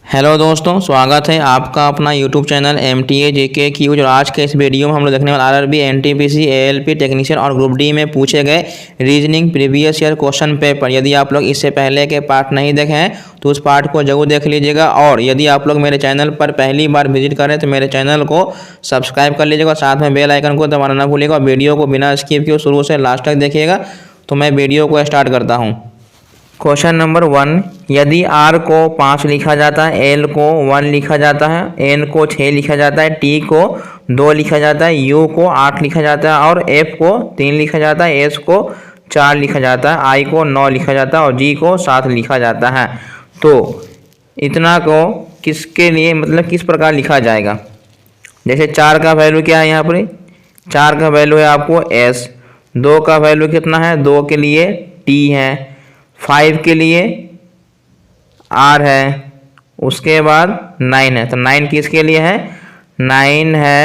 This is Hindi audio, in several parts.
हेलो दोस्तों, स्वागत है आपका अपना यूट्यूब चैनल MTA JK क्यूज। और आज के इस वीडियो में हम लोग देखने वाले RRB NTPC ALP टेक्नीशियन और ग्रुप डी में पूछे गए reasoning previous year question paper. यदि आप लोग इससे पहले के पार्ट नहीं देखे हैं तो उस पार्ट को जरूर देख लीजिएगा। और यदि आप लोग मेरे चैनल पर पहली बार विजिट करें तो मेरे चैनल को सब्सक्राइब कर लीजिएगा, साथ में बेल आइकन को दबाना ना भूलिएगा। वीडियो को बिना स्किप किए शुरू से लास्ट तक देखिएगा। तो मैं वीडियो को स्टार्ट करता हूँ। क्वेश्चन नंबर 1, यदि R को 5 लिखा जाता है, L को 1 लिखा जाता है, N को 6 लिखा जाता है, T को 2 लिखा जाता है, U को 8 लिखा जाता है और F को 3 लिखा जाता है, S को 4 लिखा जाता है, I को 9 लिखा जाता है और G को 7 लिखा जाता है, तो इतना को किसके लिए मतलब किस प्रकार लिखा जाएगा। जैसे 4 का वैल्यू क्या है, यहाँ पर 4 का वैल्यू है आपको S, 2 का वैल्यू कितना है, 2 के लिए T है, 5 के लिए R है, उसके बाद 9 है, तो 9 किसके लिए है, 9 है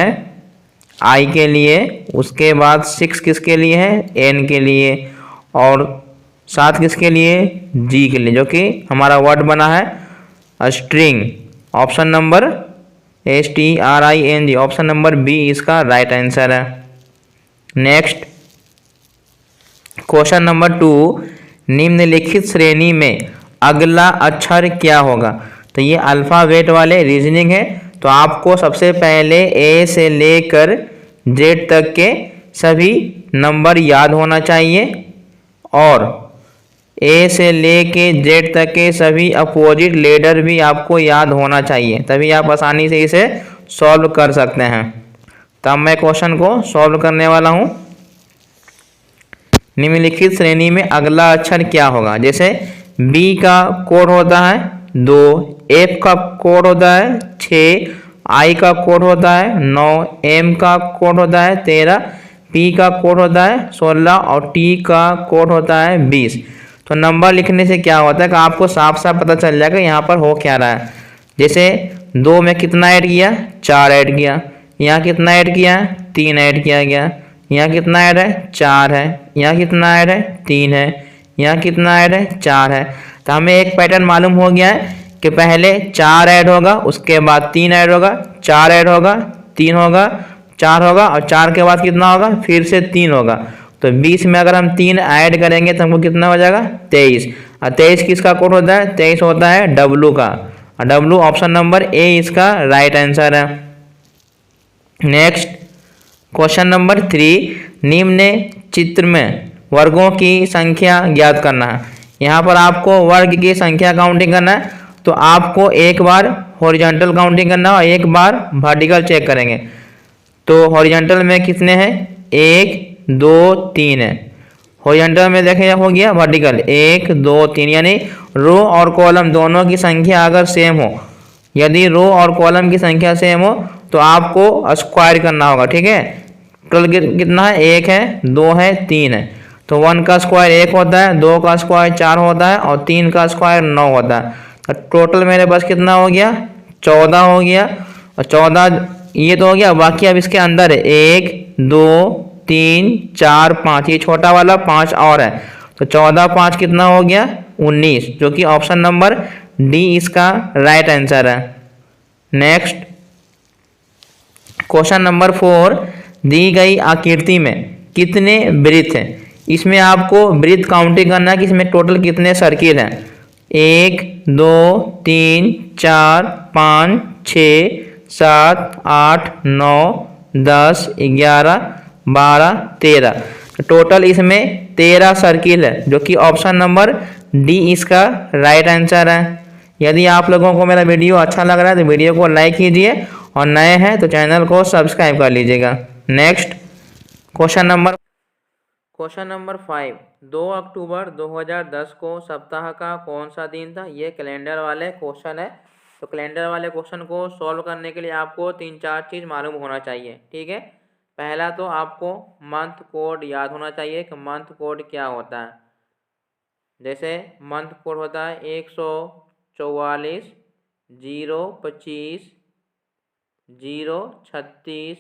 I के लिए, उसके बाद 6 किसके लिए है, N के लिए, और 7 किसके लिए, G के लिए, जो कि हमारा वर्ड बना है string. Option number STRING, option number B इसका राइट आंसर है। नेक्स्ट क्वेश्चन नंबर 2, निम्नलिखित श्रेणी में अगला अक्षर क्या होगा। तो ये अल्फ़ाबेट वाले रीजनिंग है, तो आपको सबसे पहले A से लेकर Z तक के सभी नंबर याद होना चाहिए और A से लेके Z तक के सभी अपोजिट लेटर भी आपको याद होना चाहिए, तभी आप आसानी से इसे सॉल्व कर सकते हैं। तब मैं क्वेश्चन को सॉल्व करने वाला हूँ। निम्नलिखित श्रेणी में अगला अक्षर क्या होगा। जैसे B का कोड होता है 2, F का कोड होता है 6, I का कोड होता है 9, M का कोड होता है 13, P का कोड होता है 16 और T का कोड होता है 20। तो नंबर लिखने से क्या होता है कि आपको साफ साफ पता चल जाएगा यहाँ पर हो क्या रहा है। जैसे 2 में कितना ऐड किया, 4 ऐड किया, यहाँ कितना ऐड किया, 3 ऐड किया गया, यहाँ कितना ऐड है, 4 है, यहाँ कितना ऐड है, 3 है, यहाँ कितना ऐड है, 4 है। तो हमें एक पैटर्न मालूम हो गया है कि पहले 4 ऐड होगा, उसके बाद 3 ऐड होगा, 4 ऐड होगा, 3 होगा, 4 होगा और 4 के बाद कितना होगा, फिर से 3 होगा। तो 20 में अगर हम 3 ऐड करेंगे तो हमको कितना हो जाएगा, 23। और 23 किसका कोड होता है, 23 होता है W का, और W ऑप्शन नंबर A इसका राइट आंसर है। नेक्स्ट क्वेश्चन नंबर 3, निम्न चित्र में वर्गों की संख्या ज्ञात करना है। यहाँ पर आपको वर्ग की संख्या काउंटिंग करना है, तो आपको एक बार हॉरिजॉन्टल काउंटिंग करना है और एक बार वर्टिकल चेक करेंगे। तो हॉरिजॉन्टल में कितने हैं, 1 2 3 है। हॉरिजॉन्टल में देखें हो गया, वर्टिकल 1 2 3, यानी रो और कॉलम दोनों की संख्या अगर सेम हो, यदि रो और कॉलम की संख्या सेम हो तो आपको स्क्वायर करना होगा। ठीक है, टोटल कितना है, 1 है, 2 है, 3 है। तो 1 का स्क्वायर 1 होता है, 2 का स्क्वायर 4 होता है और 3 का स्क्वायर 9 होता है। तो टोटल मेरे पास कितना हो गया, 14 हो गया। और 14 ये तो हो गया, बाकी अब इसके अंदर है 1 2 3 4 5, ये छोटा वाला 5 और है, तो 14 5 कितना हो गया, 19, जो कि ऑप्शन नंबर D इसका राइट आंसर है। नेक्स्ट क्वेश्चन नंबर 4, दी गई आकृति में कितने वृत्त हैं। इसमें आपको वृत्त काउंटिंग करना है कि इसमें टोटल कितने सर्किल हैं। 1 2 3 4 5 6 7 8 9 10 11 12 13, टोटल इसमें 13 सर्किल है, जो कि ऑप्शन नंबर D इसका राइट आंसर है। यदि आप लोगों को मेरा वीडियो अच्छा लग रहा है तो वीडियो को लाइक कीजिए और नए हैं तो चैनल को सब्सक्राइब कर लीजिएगा। नेक्स्ट क्वेश्चन नंबर 5, 2 अक्टूबर 2010 को सप्ताह का कौन सा दिन था। ये कैलेंडर वाले क्वेश्चन है, तो कैलेंडर वाले क्वेश्चन को सॉल्व करने के लिए आपको 3-4 चीज़ मालूम होना चाहिए। ठीक है, पहला तो आपको मंथ कोड याद होना चाहिए कि मंथ कोड क्या होता है। जैसे मंथ कोड होता है 144 025 036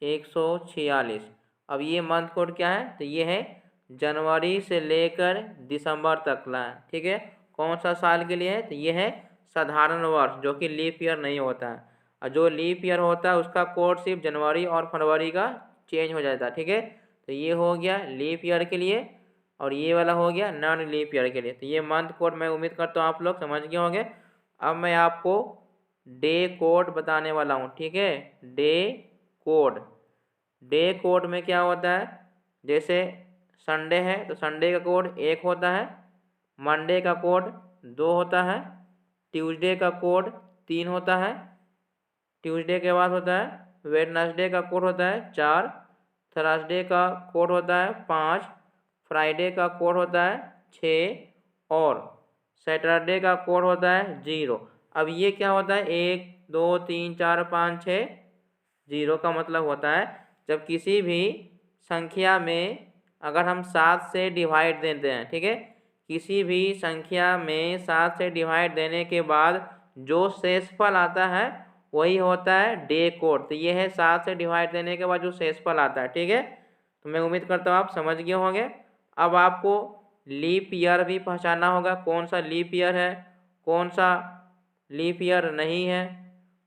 146। अब ये मंथ कोड क्या है, तो ये है जनवरी से लेकर दिसंबर तक ला है। ठीक है, कौन सा साल के लिए है, तो ये है साधारण वर्ष जो कि लीप ईयर नहीं होता है, और जो लीप ईयर होता है उसका कोड सिर्फ जनवरी और फरवरी का चेंज हो जाता है। ठीक है, तो ये हो गया लीप ईयर के लिए, और ये वाला हो गया नॉन लीप ईयर के लिए। तो ये मंथ कोड मैं उम्मीद करता हूँ आप लोग समझ गए होंगे। अब मैं आपको डे कोड बताने वाला हूँ। ठीक है, डे कोड। डे कोड में क्या होता है, जैसे संडे है तो संडे का कोड 1 होता है, मंडे का कोड 2 होता है, ट्यूसडे का कोड 3 होता है, ट्यूसडे के बाद होता है वेडनेसडे का कोड होता है 4, थर्सडे का कोड होता है 5, फ्राइडे का कोड होता है 6 और सैटरडे का कोड होता है 0। अब ये क्या होता है, 1 2 3 4 5 6, 0 का मतलब होता है जब किसी भी संख्या में अगर हम 7 से डिवाइड देते हैं। ठीक है, किसी भी संख्या में 7 से डिवाइड देने के बाद जो शेषफल आता है वही होता है डे कोड। तो ये है 7 से डिवाइड देने के बाद जो शेषफल आता है। ठीक है, तो मैं उम्मीद करता हूँ आप समझ गए होंगे। अब आपको लीप ईयर भी पहचानना होगा, कौन सा लीप ईयर है कौन सा लीप ईयर नहीं है।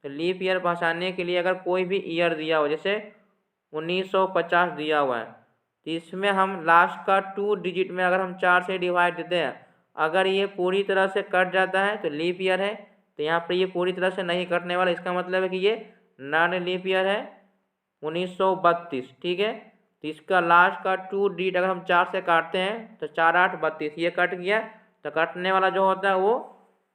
तो लीप ईयर पहचानने के लिए अगर कोई भी ईयर दिया हो, जैसे 1950 दिया हुआ है, तो इसमें हम लास्ट का 2 डिजिट में अगर हम 4 से डिवाइड देते हैं, अगर ये पूरी तरह से कट जाता है तो लीप ईयर है। तो यहाँ पर ये पूरी तरह से नहीं कटने वाला, इसका मतलब है कि ये नॉन लीप ईयर है 1932। ठीक है, तो इसका लास्ट का 2 डिजिट अगर हम 4 से काटते हैं तो 4 8 32, ये कट गया। तो कटने वाला जो होता है वो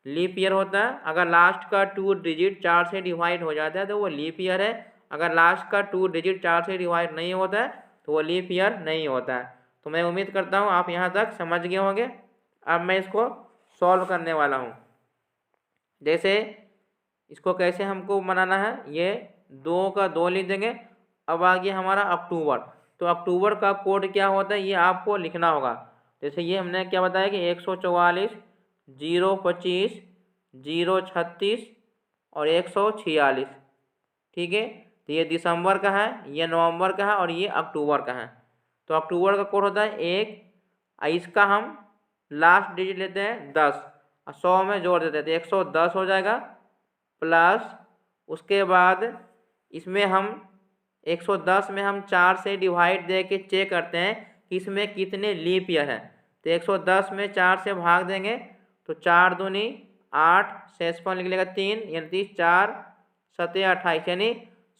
लीप ईयर होता है। अगर लास्ट का 2 डिजिट 4 से डिवाइड हो जाता है तो वो लीप ईयर है। अगर लास्ट का 2 डिजिट 4 से डिवाइड नहीं होता है तो वो लीप ईयर नहीं होता है। तो मैं उम्मीद करता हूँ आप यहाँ तक समझ गए होंगे। अब मैं इसको सॉल्व करने वाला हूँ। जैसे इसको कैसे हमको बनाना है, ये 2 का 2 लिख देंगे। अब आ गया हमारा अक्टूबर, तो अक्टूबर का कोड क्या होता है ये आपको लिखना होगा। जैसे ये हमने क्या बताया कि 144 025 036 और 146। ठीक है, तो ये दिसंबर का है, ये नवंबर का है और ये अक्टूबर का है। तो अक्टूबर का कोड होता है 1, इसका हम लास्ट डिजिट लेते हैं 10 और 100 में जोड़ देते हैं तो 110 हो जाएगा। प्लस उसके बाद इसमें हम 110 में हम 4 से डिवाइड दे के चेक करते हैं कि इसमें कितने लीप ईयर है। तो 110 में 4 से भाग देंगे तो 4 दूनी 8, शेषफल निकलेगा 3, यानी 4 7 28, यानी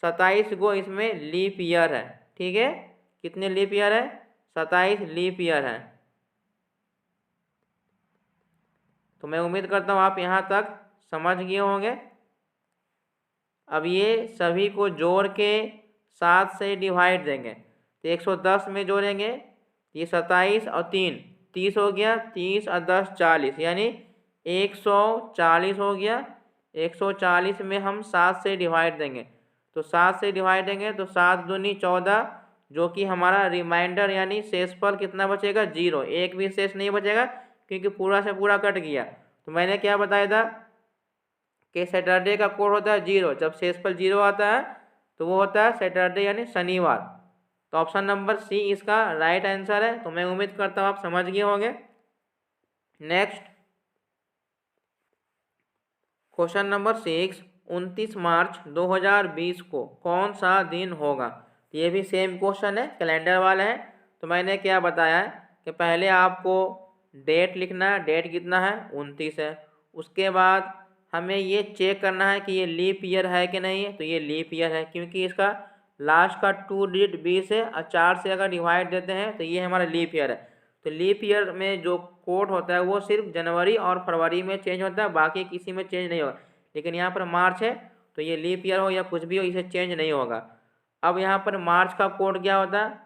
27 गो इसमें लीप ईयर है। ठीक है, कितने लीप ईयर है, 27 लीप ईयर है। तो मैं उम्मीद करता हूँ आप यहाँ तक समझ गए होंगे। अब ये सभी को जोड़ के 7 से डिवाइड देंगे तो 110 में जोड़ेंगे, ये 27 और 3 30 हो गया, 30 और 10 40, यानी 140 हो गया। 140 में हम 7 से डिवाइड देंगे तो 7 से डिवाइड देंगे तो 7 दूनी 14, जो कि हमारा रिमाइंडर यानी शेषफल कितना बचेगा 0, एक भी शेष नहीं बचेगा क्योंकि पूरा से पूरा कट गया। तो मैंने क्या बताया था कि सैटरडे का कोड होता है 0, जब शेषफल 0 आता है तो वो होता है सैटरडे यानी शनिवार। तो ऑप्शन नंबर सी इसका राइट आंसर है। तो मैं उम्मीद करता हूँ आप समझ गए होंगे। नेक्स्ट क्वेश्चन नंबर 6, 29 मार्च 2020 को कौन सा दिन होगा। ये भी सेम क्वेश्चन है, कैलेंडर वाला है। तो मैंने क्या बताया है कि पहले आपको डेट लिखना है, डेट कितना है 29 है। उसके बाद हमें ये चेक करना है कि ये लीप ईयर है कि नहीं है, तो ये लीप ईयर है क्योंकि इसका लास्ट का 2 डिजिट 20 है और 4 से अगर डिवाइड देते हैं तो ये हमारा लीप ईयर है। तो लीप ईयर में जो कोड होता है वो सिर्फ जनवरी और फरवरी में चेंज होता है, बाकी किसी में चेंज नहीं होगा। लेकिन यहाँ पर मार्च है तो ये लीप ईयर हो या कुछ भी हो इसे चेंज नहीं होगा। अब यहाँ पर मार्च का कोड क्या होता है,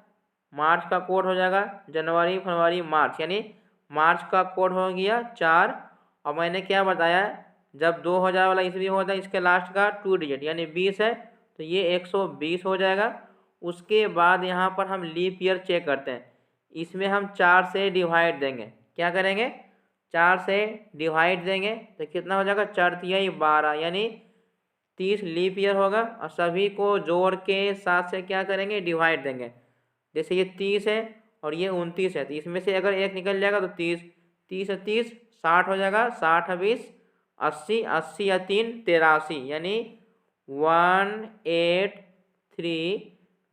मार्च का कोड हो जाएगा जनवरी फरवरी मार्च, यानी मार्च का कोड हो गया 4। और मैंने क्या बताया जब 2000 वाला ईस्वी होता है इसके लास्ट का 2 डिजिट यानी 20 है तो ये 120 हो जाएगा। उसके बाद यहाँ पर हम लीप ईयर चेक करते हैं, इसमें हम 4 से डिवाइड देंगे। क्या करेंगे 4 से डिवाइड देंगे तो कितना हो जाएगा 4 तिहाई 12, यानी 30 लीप ईयर होगा। और सभी को जोड़ के 7 से क्या करेंगे डिवाइड देंगे। जैसे ये 30 है और ये 29 है तो इसमें से अगर एक निकल जाएगा तो 30 30 है 30 60 हो जाएगा, 60 20 80, 80 या 3 83, यानी 183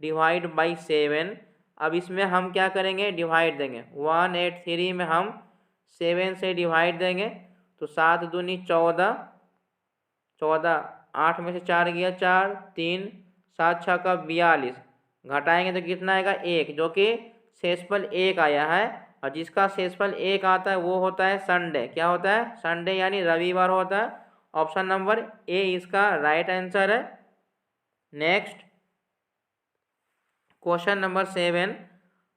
डिवाइड बाई 7। अब इसमें हम क्या करेंगे, डिवाइड देंगे। 183 में हम 7 से डिवाइड देंगे तो 7 दूनी 14, 14, 8 में से 4 गया 4, 3, 7 छः का 42, घटाएंगे तो कितना आएगा 1, जो कि शेषफल 1 आया है। और जिसका शेषफल 1 आता है वो होता है संडे। क्या होता है, संडे यानी रविवार होता है। ऑप्शन नंबर ए इसका राइट आंसर है। नेक्स्ट क्वेश्चन नंबर 7,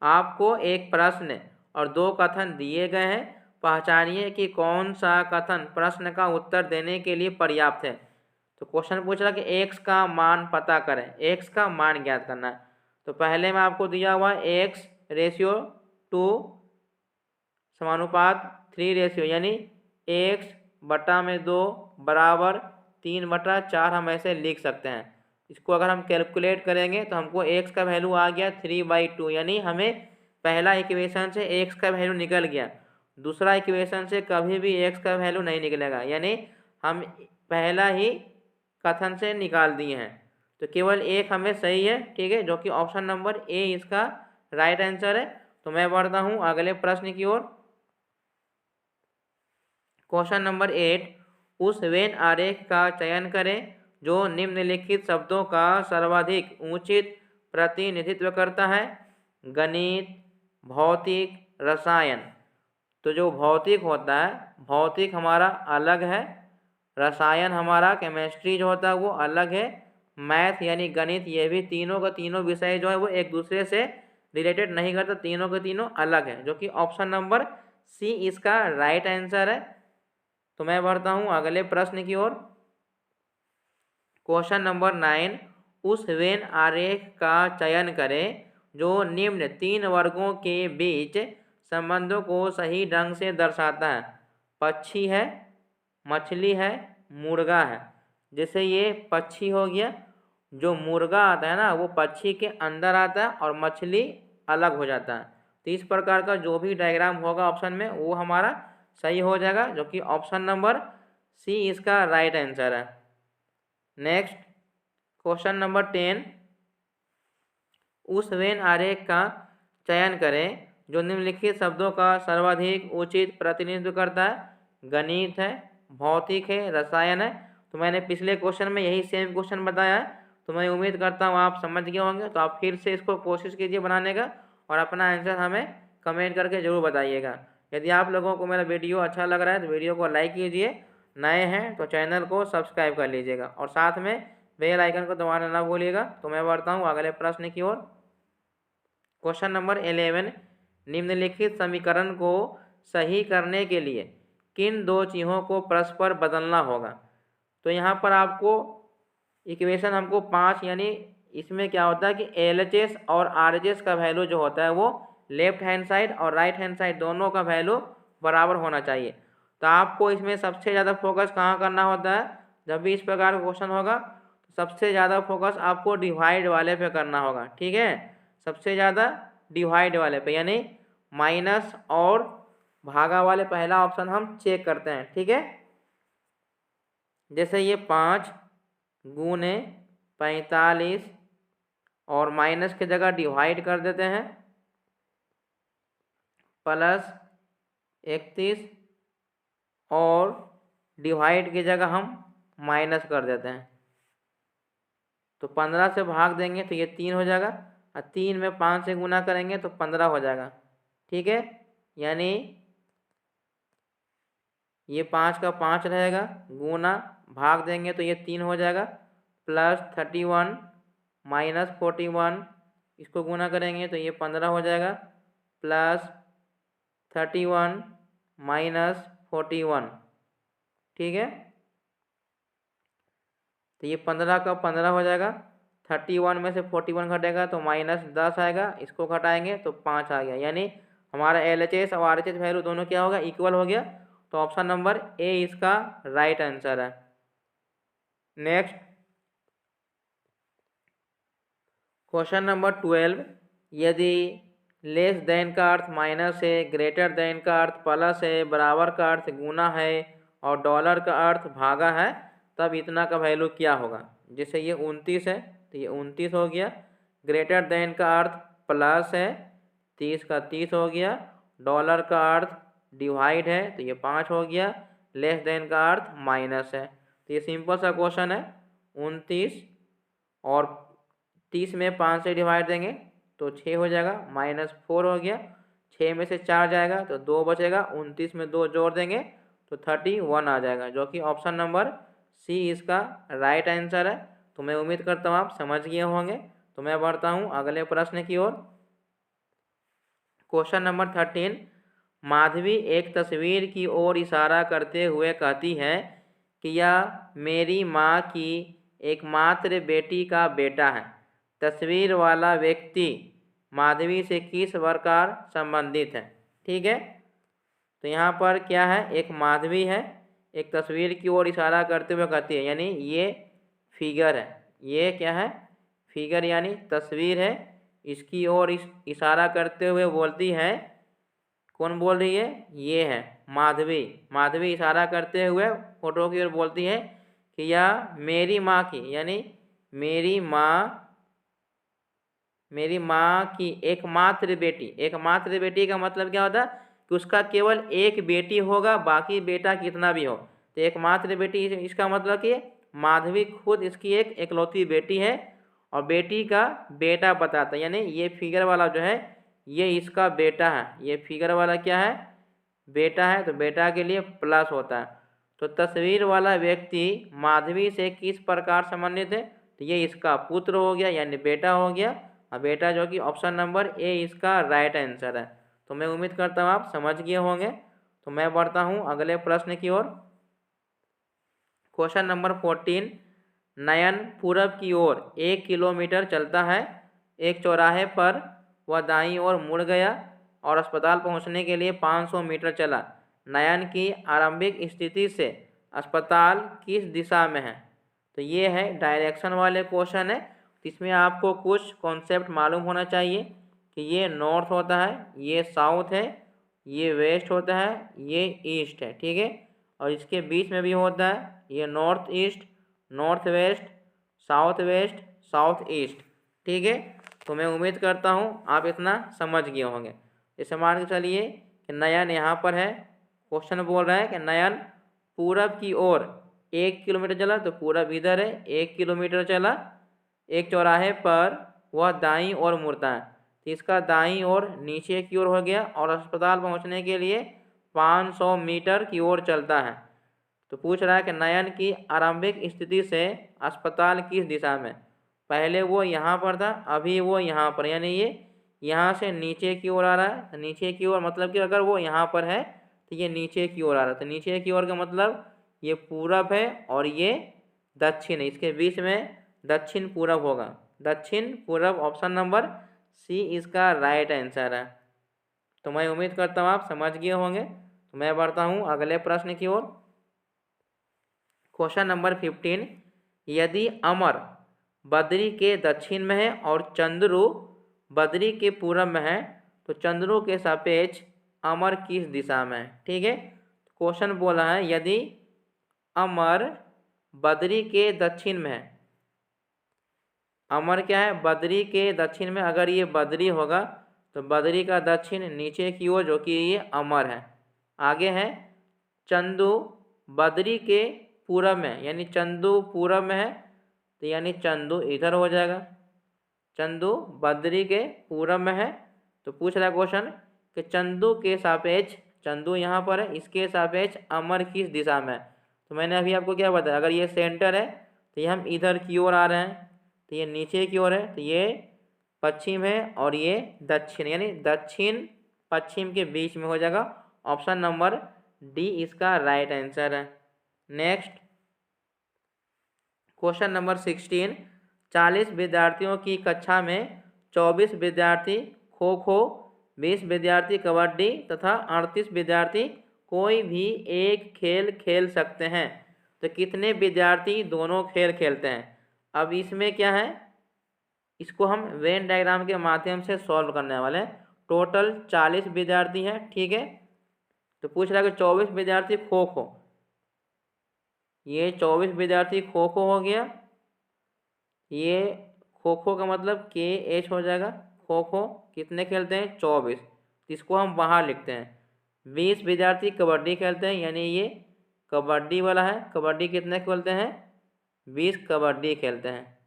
आपको एक प्रश्न और 2 कथन दिए गए हैं, पहचानिए कि कौन सा कथन प्रश्न का उत्तर देने के लिए पर्याप्त है। तो क्वेश्चन पूछ रहा कि x का मान पता करें, x का मान ज्ञात करना है। तो पहले में आपको दिया हुआ x रेशियो 2 समानुपात 3 रेशियो, यानी x बटा में 2 बराबर 3/4 हम ऐसे लिख सकते हैं। इसको अगर हम कैलकुलेट करेंगे तो हमको x का वैल्यू आ गया 3/2, यानी हमें पहला इक्वेशन से x का वैल्यू निकल गया, दूसरा इक्वेशन से कभी भी x का वैल्यू नहीं निकलेगा, यानी हम पहला ही कथन से निकाल दिए हैं। तो केवल एक हमें सही है, ठीक है, जो कि ऑप्शन नंबर ए इसका राइट आंसर है। तो मैं बढ़ता हूँ अगले प्रश्न की ओर। क्वेश्चन नंबर 8, उस वेन आरेख का चयन करें जो निम्नलिखित शब्दों का सर्वाधिक उचित प्रतिनिधित्व करता है। गणित, भौतिक, रसायन। तो जो भौतिक होता है, भौतिक हमारा अलग है, रसायन हमारा केमिस्ट्री जो होता है वो अलग है, मैथ यानी गणित, ये भी तीनों का तीनों विषय जो है वो एक दूसरे से रिलेटेड नहीं करता, तीनों के तीनों अलग है, जो कि ऑप्शन नंबर सी इसका राइट आंसर है। तो मैं बढ़ता हूँ अगले प्रश्न की ओर। क्वेश्चन नंबर 9, उस वेन आरेख का चयन करें जो निम्न 3 वर्गों के बीच संबंधों को सही ढंग से दर्शाता है। पक्षी है, मछली है, मुर्गा है। जैसे ये पक्षी हो गया, जो मुर्गा आता है ना वो पक्षी के अंदर आता है और मछली अलग हो जाता है। तो इस प्रकार का जो भी डायग्राम होगा ऑप्शन में वो हमारा सही हो जाएगा, जो कि ऑप्शन नंबर सी इसका राइट आंसर है। नेक्स्ट क्वेश्चन नंबर 10, उस वेन आरेख का चयन करें जो निम्नलिखित शब्दों का सर्वाधिक उचित प्रतिनिधित्व करता है। गणित है, भौतिक है, रसायन है। तो मैंने पिछले क्वेश्चन में यही सेम क्वेश्चन बताया है, तो मैं उम्मीद करता हूँ आप समझ गए होंगे। तो आप फिर से इसको कोशिश कीजिए बनाने का और अपना आंसर हमें कमेंट करके ज़रूर बताइएगा। यदि आप लोगों को मेरा वीडियो अच्छा लग रहा है तो वीडियो को लाइक कीजिए, नए हैं तो चैनल को सब्सक्राइब कर लीजिएगा और साथ में बेल आइकन को दबाना ना भूलिएगा। तो मैं बढ़ता हूँ अगले प्रश्न की ओर। क्वेश्चन नंबर 11, निम्नलिखित समीकरण को सही करने के लिए किन 2 चीज़ों को परस्पर बदलना होगा। तो यहाँ पर आपको इक्वेशन हमको 5, यानी इसमें क्या होता है कि LHS और RHS का वैल्यू जो होता है वो लेफ्ट हैंड साइड और राइट हैंड साइड दोनों का वैल्यू बराबर होना चाहिए। तो आपको इसमें सबसे ज़्यादा फोकस कहाँ करना होता है, जब भी इस प्रकार का क्वेश्चन होगा तो सबसे ज़्यादा फोकस आपको डिवाइड वाले पे करना होगा, ठीक है, सबसे ज़्यादा डिवाइड वाले पे, यानी माइनस और भागा वाले पहला ऑप्शन हम चेक करते हैं, ठीक है। जैसे ये 5 गुने 45 और माइनस की जगह डिवाइड कर देते हैं, प्लस 31 और डिवाइड की जगह हम माइनस कर देते हैं। तो 15 से भाग देंगे तो ये 3 हो जाएगा और 3 में 5 से गुना करेंगे तो 15 हो जाएगा, ठीक है। यानी ये 5 का 5 रहेगा, गुना भाग देंगे तो ये 3 हो जाएगा, प्लस 31 माइनस 41, इसको गुना करेंगे तो ये 15 हो जाएगा, प्लस 31 माइनस 41, ठीक है। तो ये 15 का 15 हो जाएगा, 31 में से 41 घटेगा तो माइनस 10 आएगा, इसको घटाएंगे तो 5 आ गया, यानी हमारा LHS और RHS वैल्यू दोनों क्या होगा, इक्वल हो गया। तो ऑप्शन नंबर ए इसका राइट आंसर है। नेक्स्ट क्वेश्चन नंबर 12, यदि लेस देन का अर्थ माइनस है, ग्रेटर देन का अर्थ प्लस है, बराबर का अर्थ गुना है और डॉलर का अर्थ भागा है, तब इतना का वैल्यू क्या होगा। जैसे ये 29 है तो ये 29 हो गया। ग्रेटर देन का अर्थ प्लस है, 30 का 30 हो गया। डॉलर का अर्थ डिवाइड है तो ये 5 हो गया। लेस देन का अर्थ माइनस है। तो ये सिंपल सा क्वेश्चन है। 29 और 30 में 5 से डिवाइड देंगे तो 6 हो जाएगा, -4 हो गया। 6 में से 4 जाएगा तो 2 बचेगा। 29 में 2 जोड़ देंगे तो 31 आ जाएगा, जो कि ऑप्शन नंबर सी इसका राइट आंसर है। तो मैं उम्मीद करता हूँ आप समझ गए होंगे। तो मैं बढ़ता हूँ अगले प्रश्न की ओर। Question number 13। माधवी एक तस्वीर की ओर इशारा करते हुए कहती है कि यह मेरी माँ की एकमात्र बेटी का बेटा है। तस्वीर वाला व्यक्ति माधवी से किस प्रकार संबंधित है। ठीक है, तो यहाँ पर क्या है, एक माधवी है, एक तस्वीर की ओर इशारा करते हुए कहती है, यानी ये फिगर है। ये क्या है, फिगर यानी तस्वीर है। इसकी ओर इशारा करते हुए बोलती है, कौन बोल रही है, ये है माधवी। माधवी इशारा करते हुए फोटो की ओर बोलती है कि यह मेरी माँ की, यानी मेरी माँ की एकमात्र बेटी। एकमात्र बेटी का मतलब क्या होता है कि उसका केवल एक बेटी होगा, बाकी बेटा कितना भी हो। तो एकमात्र बेटी इसका मतलब कि माधवी खुद इसकी एक इकलौती बेटी है और बेटी का बेटा बताता है, यानी ये फिगर वाला जो है ये इसका बेटा है। ये फिगर वाला क्या है, बेटा है, तो बेटा के लिए प्लस होता है। तो तस्वीर वाला व्यक्ति माधवी से किस प्रकार संबंधित है, तो ये इसका पुत्र हो गया, यानी बेटा हो गया। और बेटा जो कि ऑप्शन नंबर ए इसका राइट आंसर है। तो मैं उम्मीद करता हूँ आप समझ गए होंगे। तो मैं बढ़ता हूँ अगले प्रश्न की ओर। Question number 14। नयन पूरब की ओर 1 किलोमीटर चलता है। एक चौराहे पर वह दाईं ओर मुड़ गया और अस्पताल पहुंचने के लिए 500 मीटर चला। नयन की आरंभिक स्थिति से अस्पताल किस दिशा में है। तो ये है डायरेक्शन वाले क्वेश्चन है। इसमें आपको कुछ कॉन्सेप्ट मालूम होना चाहिए कि ये नॉर्थ होता है, ये साउथ है, ये वेस्ट होता है, ये ईस्ट है। ठीक है, और इसके बीच में भी होता है ये north east, north west, south east. ठीक है, तो मैं उम्मीद करता हूँ आप इतना समझ गए होंगे। इसे मान के चलिए कि नयन यहाँ पर है। क्वेश्चन बोल रहा है कि नयन पूरब की ओर 1 किलोमीटर चला, तो पूरब इधर है, 1 किलोमीटर चला। एक चौराहे पर वह दाईं ओर मुड़ता है, तो इसका दाईं ओर नीचे की ओर हो गया और अस्पताल पहुंचने के लिए 500 मीटर की ओर चलता है। तो पूछ रहा है कि नयन की आरंभिक स्थिति से अस्पताल किस दिशा में। पहले वो यहाँ पर था, अभी वो यहाँ पर, यानी ये यहाँ से नीचे की ओर आ रहा है। तो नीचे की ओर मतलब कि अगर वो यहाँ पर है तो ये नीचे की ओर आ रहा है। तो नीचे की ओर का मतलब ये पूरब है और ये दक्षिण है, इसके बीच में दक्षिण पूरब होगा। दक्षिण पूरब ऑप्शन नंबर सी इसका राइट आंसर है। तो मैं उम्मीद करता हूँ आप समझ गए होंगे। तो मैं बढ़ता हूँ अगले प्रश्न की ओर। Question number 15। यदि अमर बद्री के दक्षिण में है और चंद्रू बद्री के पूरब में है, तो चंद्रू के सापेक्ष अमर किस दिशा में है। ठीक है, क्वेश्चन बोला है यदि अमर बद्री के दक्षिण में है। अमर क्या है, बद्री के दक्षिण में। अगर ये बद्री होगा तो बद्री का दक्षिण नीचे की ओर, जो कि ये अमर है। आगे है चंदू बद्री के पूरब में, यानी चंदू पूरब में है, तो यानी चंदू इधर हो जाएगा। चंदू बद्री के पूरब में है। तो पूछ रहा है क्वेश्चन कि चंदू के सापेक्ष, चंदू यहाँ पर है, इसके सापेक्ष अमर किस दिशा में है। तो मैंने अभी आपको क्या बताया, अगर ये सेंटर है तो ये हम इधर की ओर आ रहे हैं, तो ये नीचे की ओर है, तो ये पश्चिम है और ये दक्षिण, यानी दक्षिण पश्चिम के बीच में हो जाएगा। ऑप्शन नंबर डी इसका राइट आंसर है। Next question number 16। 40 विद्यार्थियों की कक्षा में 24 विद्यार्थी खो खो, 20 विद्यार्थी कबड्डी तथा 38 विद्यार्थी कोई भी एक खेल खेल सकते हैं। तो कितने विद्यार्थी दोनों खेल खेलते हैं। अब इसमें क्या है, इसको हम वेन डायग्राम के माध्यम से सॉल्व करने वाले हैं। टोटल 40 विद्यार्थी हैं। ठीक है, तो पूछ रहा है कि 24 विद्यार्थी खो खो, ये 24 विद्यार्थी खो खो हो गया, ये खो खो का मतलब KH हो जाएगा। खो खो कितने खेलते हैं? 24, इसको हम बाहर लिखते हैं। 20 विद्यार्थी कबड्डी खेलते हैं, यानी ये कबड्डी वाला है। कबड्डी कितने खेलते हैं? 20 कबड्डी खेलते हैं।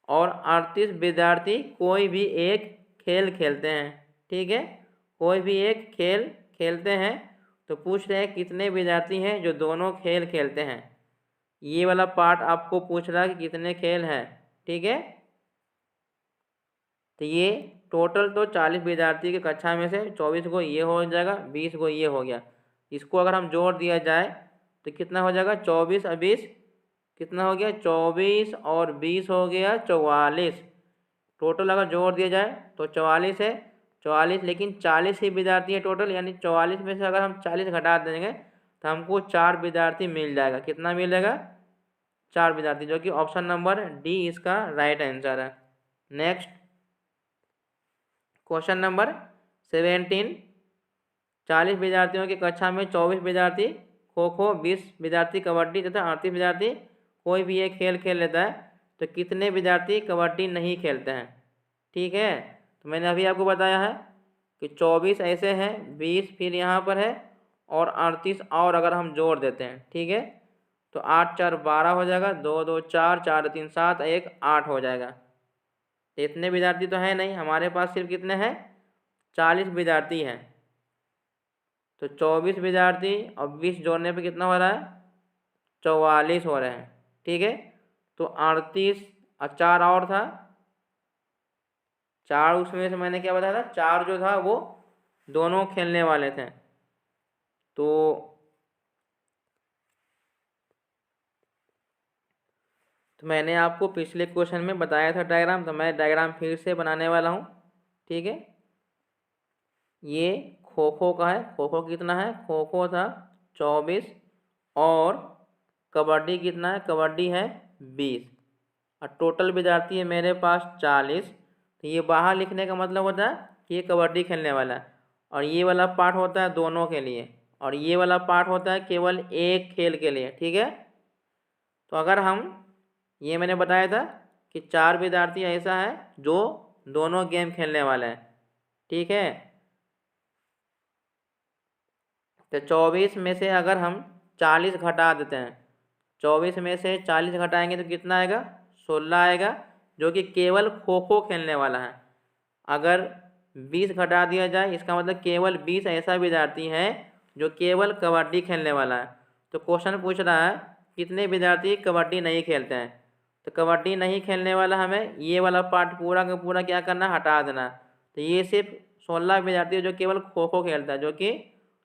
और 38 विद्यार्थी कोई भी एक खेल खेलते हैं, ठीक है, कोई भी एक खेल खेलते हैं। तो पूछ रहे हैं कितने विद्यार्थी हैं जो दोनों खेल खेलते हैं। ये वाला पार्ट आपको पूछ रहा है कि कितने खेल हैं, ठीक है। तो ये टोटल तो 40 विद्यार्थी की कक्षा में से 24 को ये हो जाएगा, 20 को ये हो गया। इसको अगर हम जोड़ दिया जाए तो कितना हो जाएगा? 24 और 20 कितना हो गया? 24 और 20 हो गया 44। टोटल अगर जोड़ दिया जाए तो 44 है, 44, लेकिन 40 ही विद्यार्थी है टोटल, यानी 44 में से अगर हम 40 घटा देंगे तो हमको 4 विद्यार्थी मिल जाएगा। कितना मिलेगा? 4 विद्यार्थी, जो कि ऑप्शन नंबर डी इसका राइट आंसर है। Next question number 17। 40 विद्यार्थियों की कक्षा में 24 विद्यार्थी खो खो, 20 विद्यार्थी कबड्डी तथा 38 विद्यार्थी कोई भी एक खेल खेल लेता है, तो कितने विद्यार्थी कबड्डी नहीं खेलते हैं? ठीक है, तो मैंने अभी आपको बताया है कि 24 ऐसे हैं, 20 फिर यहाँ पर है, और 38 और अगर हम जोड़ देते हैं, ठीक है, तो 8 4 12 हो जाएगा, 2 2 4 4 3 7 1 8 हो जाएगा। इतने विद्यार्थी तो है नहीं, हमारे पास सिर्फ कितने हैं? 40 विद्यार्थी हैं। तो 24 विद्यार्थी और 20 जोड़ने पे कितना हो रहा है? 44 हो रहे हैं, ठीक है। तो 38 और 4 और था, 4 उसमें से मैंने क्या बताया था? 4 जो था वो दोनों खेलने वाले थे। तो मैंने आपको पिछले क्वेश्चन में बताया था डायग्राम, तो मैं डायग्राम फिर से बनाने वाला हूँ, ठीक है। ये खो खो का है, खो खो कितना है? खो खो था 24, और कबड्डी कितना है? कबड्डी है 20, और टोटल विद्यार्थी है मेरे पास 40। तो ये बाहर लिखने का मतलब होता है कि ये कबड्डी खेलने वाला है, और ये वाला पार्ट होता है दोनों के लिए, और ये वाला पार्ट होता है केवल एक खेल के लिए, ठीक है। तो अगर हम, ये मैंने बताया था कि 4 विद्यार्थी ऐसा है जो दोनों गेम खेलने वाले हैं, ठीक है। तो 24 में से अगर हम 40 घटा देते हैं, 24 में से 40 घटाएंगे तो कितना आएगा? 16 आएगा, जो कि केवल खो खो खेलने वाला है। अगर 20 घटा दिया जाए, इसका मतलब केवल 20 ऐसा विद्यार्थी है जो केवल कबड्डी खेलने वाला है। तो क्वेश्चन पूछ रहा है कितने विद्यार्थी कबड्डी नहीं खेलते हैं। तो कबड्डी नहीं खेलने वाला हमें ये वाला पार्ट पूरा का पूरा क्या करना? हटा देना। तो ये सिर्फ 16 विद्यार्थी जो केवल खो खो खेलता है, जो कि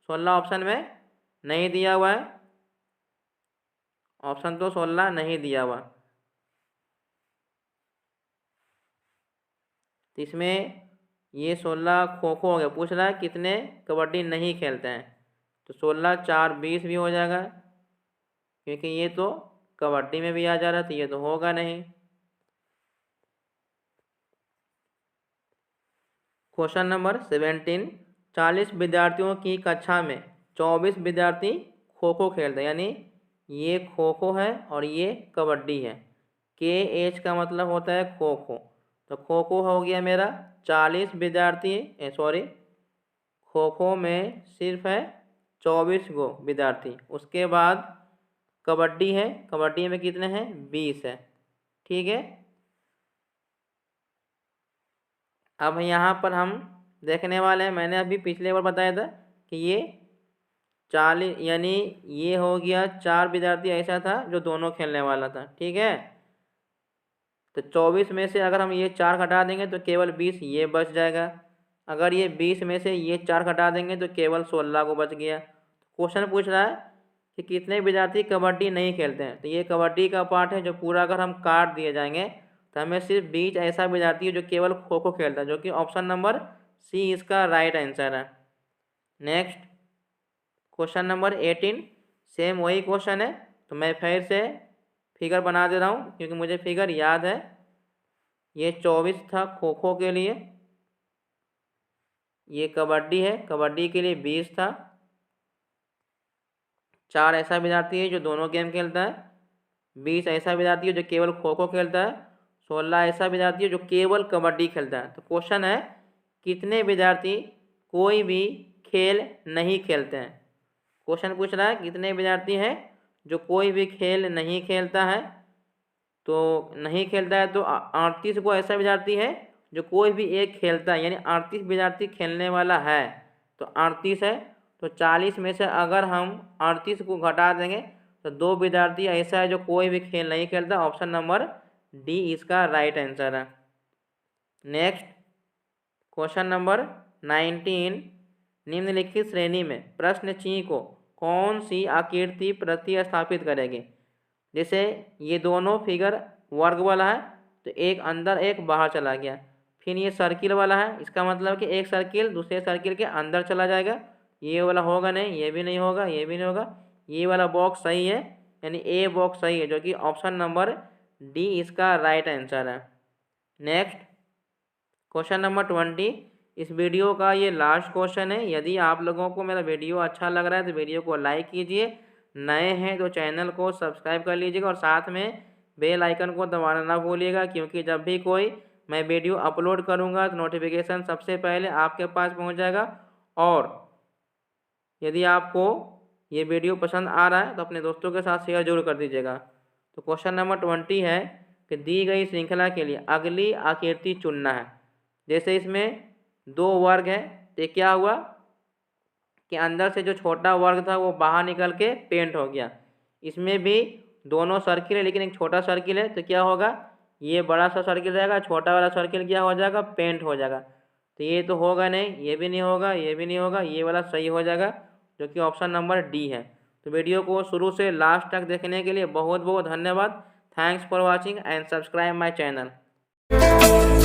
16 ऑप्शन में नहीं दिया हुआ है, ऑप्शन तो 16 नहीं दिया हुआ। तो इसमें ये 16 खो खो हो गया, पूछ रहा है कितने कबड्डी नहीं खेलते हैं। तो 16 4 20 भी हो जाएगा, क्योंकि ये तो कबड्डी में भी आ जा रहा है, तो ये तो होगा नहीं। Question number 17। 40 विद्यार्थियों की कक्षा में 24 विद्यार्थी खो खो खेलते हैं, यानी ये खो खो है और ये कबड्डी है। KH का मतलब होता है खो खो। तो खो खो हो गया मेरा 40 विद्यार्थी, सॉरी, खो खो में सिर्फ है 24 गो विद्यार्थी। उसके बाद कबड्डी है, कबड्डी में कितने हैं? 20 है, ठीक है। अब यहाँ पर हम देखने वाले हैं, मैंने अभी पिछले बार बताया था कि ये 40, यानी ये हो गया 4 विद्यार्थी ऐसा था जो दोनों खेलने वाला था, ठीक है। तो 24 में से अगर हम ये 4 घटा देंगे तो केवल 20 ये बच जाएगा। अगर ये 20 में से ये 4 घटा देंगे तो केवल 16 को बच गया। क्वेश्चन पूछ रहा है कि कितने विद्यार्थी कबड्डी नहीं खेलते हैं। तो ये कबड्डी का पार्ट है जो पूरा अगर हम काट दिए जाएंगे तो हमें सिर्फ 20 ऐसा विद्यार्थी है जो केवल खो खो खेलता है, जो कि ऑप्शन नंबर सी इसका राइट आंसर है। Next question number 18। सेम वही क्वेश्चन है, तो मैं फिर से फिगर बना दे रहा हूँ क्योंकि मुझे फिगर याद है। ये 24 था खो खो के लिए, ये कबड्डी है, कबड्डी के लिए 20 था, 4 ऐसा विद्यार्थी है जो दोनों गेम खेलता है, 20 ऐसा विद्यार्थी है जो केवल खो खो खेलता है, 16 ऐसा विद्यार्थी है जो केवल कबड्डी खेलता है। तो क्वेश्चन है कितने विद्यार्थी कोई भी खेल नहीं खेलते हैं। क्वेश्चन पूछ रहा है कितने विद्यार्थी हैं जो कोई भी खेल नहीं खेलता है। तो नहीं खेलता है तो 38 को ऐसा विद्यार्थी है जो कोई भी एक खेलता है, यानी 38 विद्यार्थी खेलने वाला है। तो 38 है, तो 40 में से अगर हम 38 को घटा देंगे तो 2 विद्यार्थी ऐसा है जो कोई भी खेल नहीं खेलता। ऑप्शन नंबर डी इसका राइट आंसर है। नेक्स्ट क्वेश्चन नंबर 19, निम्नलिखित श्रेणी में प्रश्न ची को कौन सी आकृति प्रतिस्थापित करेगी। जैसे ये दोनों फिगर वर्ग वाला है तो एक अंदर एक बाहर चला गया, फिर ये सर्किल वाला है, इसका मतलब कि एक सर्किल दूसरे सर्किल के अंदर चला जाएगा। ये वाला होगा नहीं, ये भी नहीं होगा, ये भी नहीं होगा। ये वाला बॉक्स सही है, यानी ए बॉक्स सही है, जो कि ऑप्शन नंबर डी इसका राइट आंसर है। नेक्स्ट क्वेश्चन नंबर 20, इस वीडियो का ये लास्ट क्वेश्चन है। यदि आप लोगों को मेरा वीडियो अच्छा लग रहा है तो वीडियो को लाइक कीजिए, नए हैं तो चैनल को सब्सक्राइब कर लीजिएगा और साथ में बेल आइकन को दबाना ना भूलिएगा, क्योंकि जब भी कोई मैं वीडियो अपलोड करूंगा तो नोटिफिकेशन सबसे पहले आपके पास पहुंच जाएगा। और यदि आपको ये वीडियो पसंद आ रहा है तो अपने दोस्तों के साथ शेयर जरूर कर दीजिएगा। तो क्वेश्चन नंबर 20 है कि दी गई श्रृंखला के लिए अगली आकृति चुनना है। जैसे इसमें 2 वर्ग है तो क्या हुआ कि अंदर से जो छोटा वर्ग था वो बाहर निकल के पेंट हो गया। इसमें भी दोनों सर्किल है लेकिन एक छोटा सर्किल है, तो क्या होगा, ये बड़ा सा सर्किल रहेगा, छोटा वाला सर्किल क्या हो जाएगा, पेंट हो जाएगा। तो ये तो होगा नहीं, ये भी नहीं होगा, ये भी नहीं होगा, ये वाला सही हो जाएगा, जो कि ऑप्शन नंबर डी है। तो वीडियो को शुरू से लास्ट तक देखने के लिए बहुत बहुत धन्यवाद। Thanks for watching and subscribe my channel.